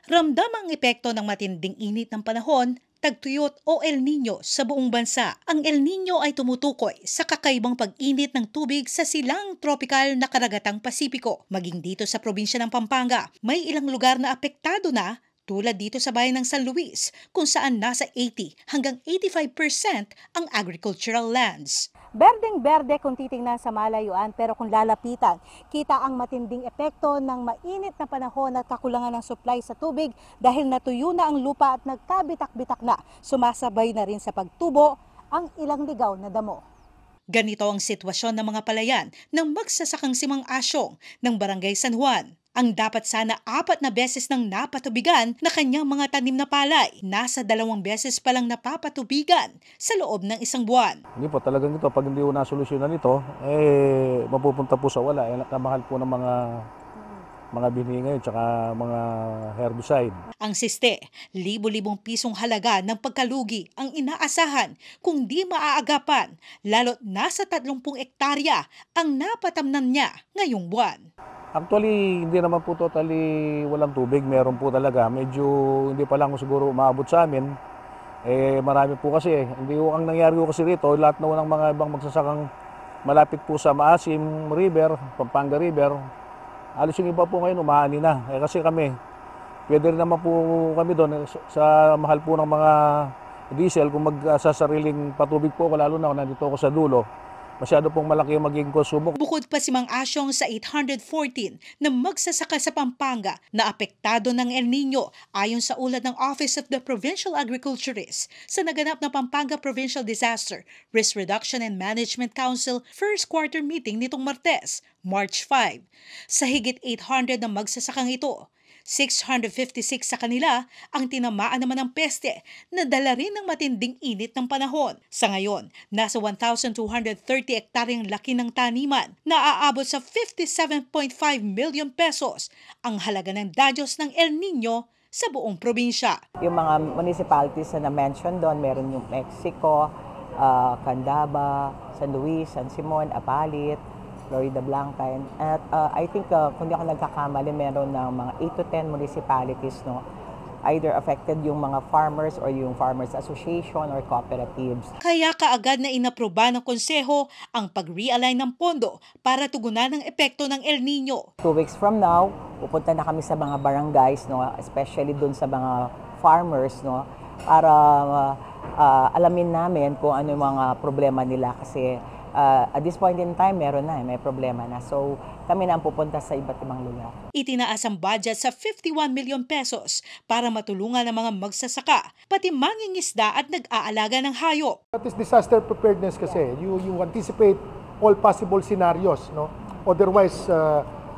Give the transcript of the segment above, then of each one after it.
Ramdam ang epekto ng matinding init ng panahon, tagtuyot o El Nino sa buong bansa. Ang El Nino ay tumutukoy sa kakaibang pag-init ng tubig sa silang tropikal na karagatang Pasipiko. Maging dito sa probinsya ng Pampanga, may ilang lugar na apektado na tulad dito sa bayan ng San Luis kung saan nasa 80 hanggang 85% ang agricultural lands. Berdeng-berde kung titingnan sa malayuan pero kung lalapitan, kita ang matinding epekto ng mainit na panahon at kakulangan ng supply sa tubig dahil natuyo na ang lupa at nagkabitak-bitak na. Sumasabay na rin sa pagtubo ang ilang ligaw na damo. Ganito ang sitwasyon ng mga palayan ng magsasakang Simang Asyong ng Barangay San Juan. Ang dapat sana 4 na beses nang napatubigan na kanyang mga tanim na palay, nasa 2 beses pa lang napapatubigan sa loob ng 1 buwan. Hindi po, talagang ito, pag hindi po nasolusyonan ito, mapupunta po sa wala. Kamahal po ng mga binhi ngayon, tsaka mga herbicide. Ang siste, libo-libong pisong halaga ng pagkalugi ang inaasahan kung di maaagapan, lalo't nasa 30 ektarya ang napatamnan niya ngayong buwan. Actually, hindi naman po totally walang tubig. Meron po talaga. Medyo hindi pa lang siguro umaabot sa amin. Marami po kasi. Hindi po ang nangyari po kasi rito, lahat na ng mga ibang magsasakang malapit po sa Maasim River, Pampanga River, alos yung iba po ngayon umaani na. Kasi kami, pwede rin naman po kami doon sa mahal po ng mga diesel kung magsasariling patubig po, lalo na nandito ako sa dulo. Masyado pong malaki yung magiging konsumo. Bukod pa si Mang Asyong sa 814 na magsasaka sa Pampanga na apektado ng El Nino ayon sa ulat ng Office of the Provincial Agriculturist sa naganap na Pampanga Provincial Disaster Risk Reduction and Management Council first quarter meeting nitong Martes, March 5. Sa higit 800 na magsasakang ito, 656 sa kanila ang tinamaan naman ng peste na dala rin ng matinding init ng panahon. Sa ngayon, nasa 1,230 ektaryang laki ng taniman na aabot sa 57.5 million pesos ang halaga ng dadyos ng El Nino sa buong probinsya. Yung mga municipalities na na-mention doon, meron yung Mexico, Candaba, San Luis, San Simon, Apalit, Florida Blanca. At I think kung di ako nagkakamali, meron ng mga 8 to 10 municipalities, no, either affected yung mga farmers or yung farmers association or cooperatives. Kaya kaagad na inaproba ng konseho ang pag-realign ng pondo para tugunan ang epekto ng El Nino. 2 weeks from now, pupunta na kami sa mga barangays, no, especially dun sa mga farmers, no, para alamin namin kung ano yung mga problema nila kasi at this point in time, may problema na. So, kami na ang pupunta sa iba't ibang lugar. Itinaas ang budget sa 51 million pesos para matulungan ang mga magsasaka, pati mangingisda at nag-aalaga ng hayop. That is disaster preparedness kasi. You anticipate all possible scenarios, no? Otherwise,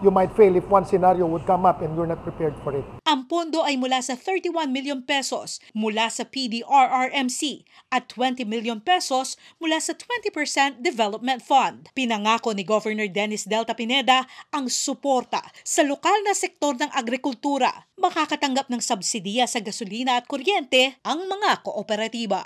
you might fail if one scenario would come up and you're not prepared for it. Ang pondo ay mula sa 31 million pesos mula sa PDRRMC at 20 million pesos mula sa 20% Development Fund. Pinangako ni Governor Dennis Delta Pineda ang suporta sa lokal na sektor ng agrikultura. Makakatanggap ng subsidiya sa gasolina at kuryente ang mga kooperatiba.